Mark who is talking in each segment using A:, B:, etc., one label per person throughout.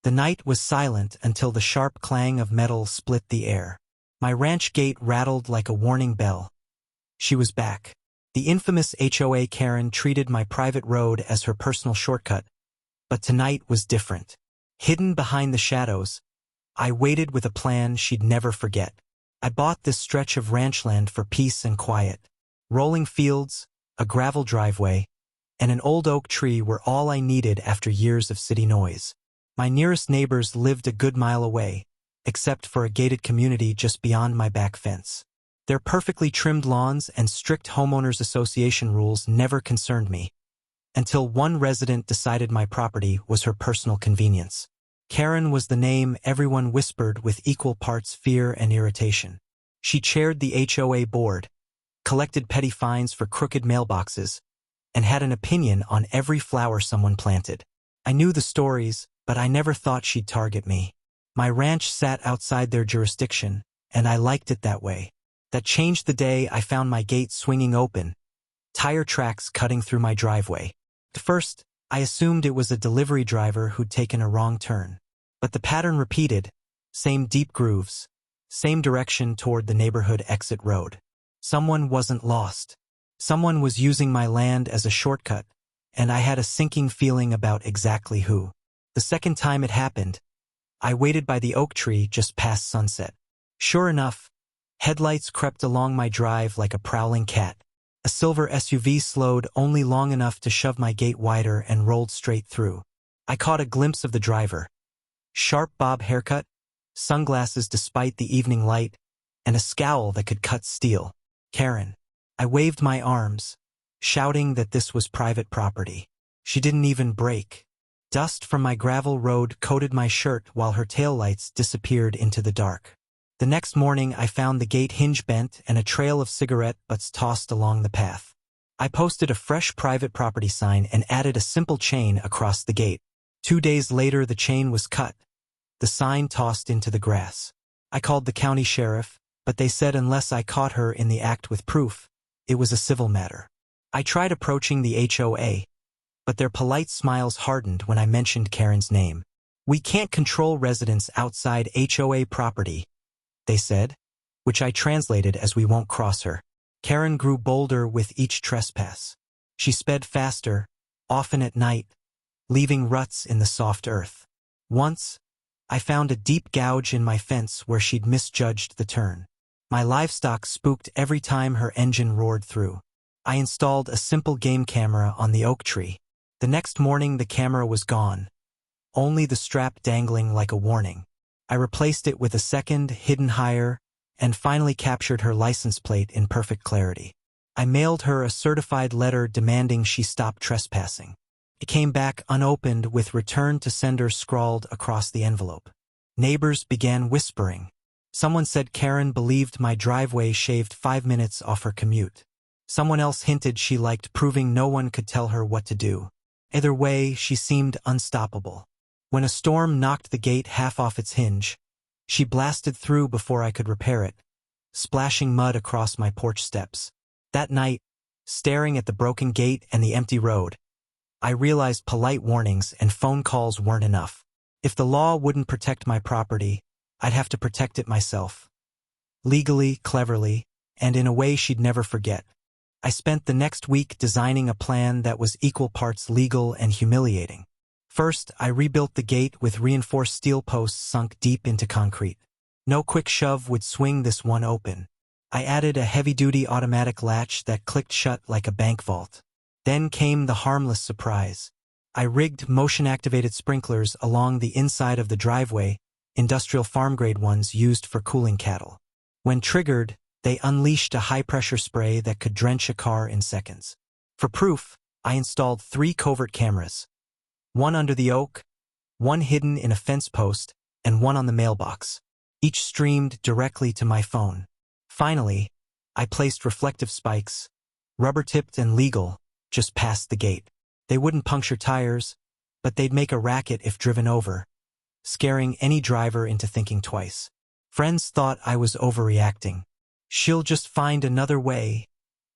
A: The night was silent until the sharp clang of metal split the air. My ranch gate rattled like a warning bell. She was back. The infamous HOA Karen treated my private road as her personal shortcut, but tonight was different. Hidden behind the shadows, I waited with a plan she'd never forget. I bought this stretch of ranchland for peace and quiet. Rolling fields, a gravel driveway, and an old oak tree were all I needed after years of city noise. My nearest neighbors lived a good mile away, except for a gated community just beyond my back fence. Their perfectly trimmed lawns and strict homeowners association rules never concerned me, until one resident decided my property was her personal convenience. Karen was the name everyone whispered with equal parts fear and irritation. She chaired the HOA board, collected petty fines for crooked mailboxes, and had an opinion on every flower someone planted. I knew the stories, but I never thought she'd target me. My ranch sat outside their jurisdiction, and I liked it that way. That changed the day I found my gate swinging open, tire tracks cutting through my driveway. At first, I assumed it was a delivery driver who'd taken a wrong turn. But the pattern repeated, same deep grooves, same direction toward the neighborhood exit road. Someone wasn't lost. Someone was using my land as a shortcut, and I had a sinking feeling about exactly who. The second time it happened, I waited by the oak tree just past sunset. Sure enough, headlights crept along my drive like a prowling cat. A silver SUV slowed only long enough to shove my gate wider and rolled straight through. I caught a glimpse of the driver. Sharp bob haircut, sunglasses despite the evening light, and a scowl that could cut steel. Karen. I waved my arms, shouting that this was private property. She didn't even brake. Dust from my gravel road coated my shirt while her taillights disappeared into the dark. The next morning I found the gate hinge bent and a trail of cigarette butts tossed along the path. I posted a fresh private property sign and added a simple chain across the gate. 2 days later the chain was cut, the sign tossed into the grass. I called the county sheriff, but they said unless I caught her in the act with proof, it was a civil matter. I tried approaching the HOA, but their polite smiles hardened when I mentioned Karen's name. We can't control residents outside HOA property, they said, which I translated as we won't cross her. Karen grew bolder with each trespass. She sped faster, often at night, leaving ruts in the soft earth. Once, I found a deep gouge in my fence where she'd misjudged the turn. My livestock spooked every time her engine roared through. I installed a simple game camera on the oak tree. The next morning the camera was gone, only the strap dangling like a warning. I replaced it with a second, hidden higher, and finally captured her license plate in perfect clarity. I mailed her a certified letter demanding she stop trespassing. It came back unopened with return to sender scrawled across the envelope. Neighbors began whispering. Someone said Karen believed my driveway shaved 5 minutes off her commute. Someone else hinted she liked proving no one could tell her what to do. Either way, she seemed unstoppable. When a storm knocked the gate half off its hinge, she blasted through before I could repair it, splashing mud across my porch steps. That night, staring at the broken gate and the empty road, I realized polite warnings and phone calls weren't enough. If the law wouldn't protect my property, I'd have to protect it myself. Legally, cleverly, and in a way she'd never forget. I spent the next week designing a plan that was equal parts legal and humiliating. First, I rebuilt the gate with reinforced steel posts sunk deep into concrete. No quick shove would swing this one open. I added a heavy-duty automatic latch that clicked shut like a bank vault. Then came the harmless surprise. I rigged motion-activated sprinklers along the inside of the driveway, industrial farm-grade ones used for cooling cattle. When triggered, they unleashed a high-pressure spray that could drench a car in seconds. For proof, I installed 3 covert cameras. One under the oak, one hidden in a fence post, and one on the mailbox. Each streamed directly to my phone. Finally, I placed reflective spikes, rubber-tipped and legal, just past the gate. They wouldn't puncture tires, but they'd make a racket if driven over, scaring any driver into thinking twice. Friends thought I was overreacting. She'll just find another way,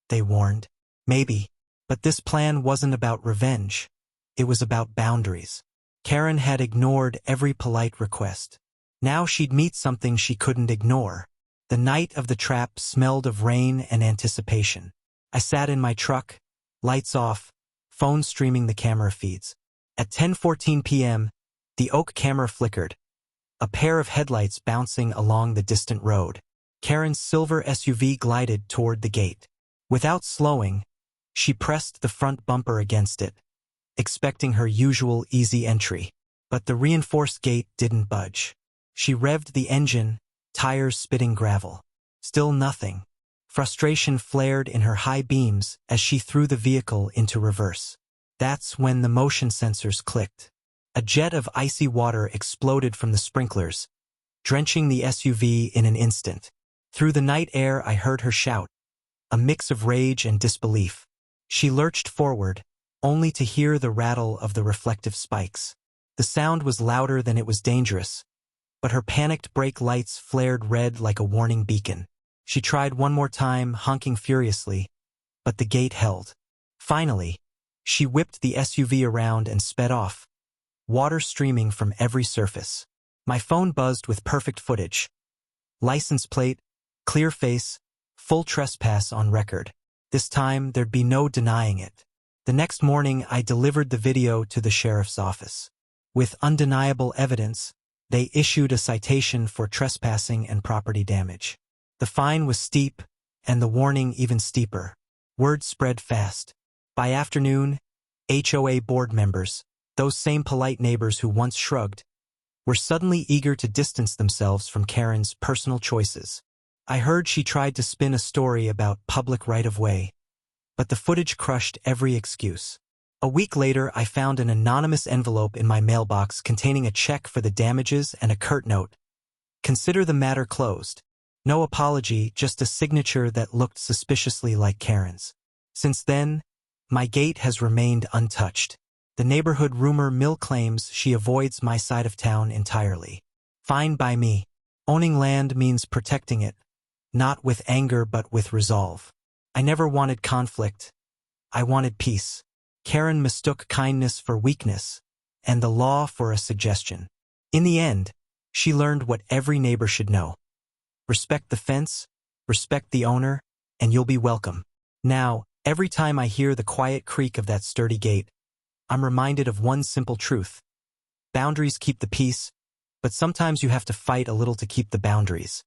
A: they warned. Maybe, but this plan wasn't about revenge. It was about boundaries. Karen had ignored every polite request. Now she'd meet something she couldn't ignore. The night of the trap smelled of rain and anticipation. I sat in my truck, lights off, phone streaming the camera feeds. At 10:14 p.m., the oak camera flickered, a pair of headlights bouncing along the distant road. Karen's silver SUV glided toward the gate. Without slowing, she pressed the front bumper against it, expecting her usual easy entry. But the reinforced gate didn't budge. She revved the engine, tires spitting gravel. Still nothing. Frustration flared in her high beams as she threw the vehicle into reverse. That's when the motion sensors clicked. A jet of icy water exploded from the sprinklers, drenching the SUV in an instant. Through the night air, I heard her shout, a mix of rage and disbelief. She lurched forward, only to hear the rattle of the reflective spikes. The sound was louder than it was dangerous, but her panicked brake lights flared red like a warning beacon. She tried one more time, honking furiously, but the gate held. Finally, she whipped the SUV around and sped off, water streaming from every surface. My phone buzzed with perfect footage. License plate, clear face, full trespass on record. This time, there'd be no denying it. The next morning, I delivered the video to the sheriff's office. With undeniable evidence, they issued a citation for trespassing and property damage. The fine was steep, and the warning even steeper. Word spread fast. By afternoon, HOA board members, those same polite neighbors who once shrugged, were suddenly eager to distance themselves from Karen's personal choices. I heard she tried to spin a story about public right-of-way, but the footage crushed every excuse. A week later, I found an anonymous envelope in my mailbox containing a check for the damages and a curt note. Consider the matter closed. No apology, just a signature that looked suspiciously like Karen's. Since then, my gate has remained untouched. The neighborhood rumor mill claims she avoids my side of town entirely. Fine by me. Owning land means protecting it, not with anger but with resolve. I never wanted conflict. I wanted peace. Karen mistook kindness for weakness, and the law for a suggestion. In the end, she learned what every neighbor should know. Respect the fence, respect the owner, and you'll be welcome. Now, every time I hear the quiet creak of that sturdy gate, I'm reminded of one simple truth. Boundaries keep the peace, but sometimes you have to fight a little to keep the boundaries.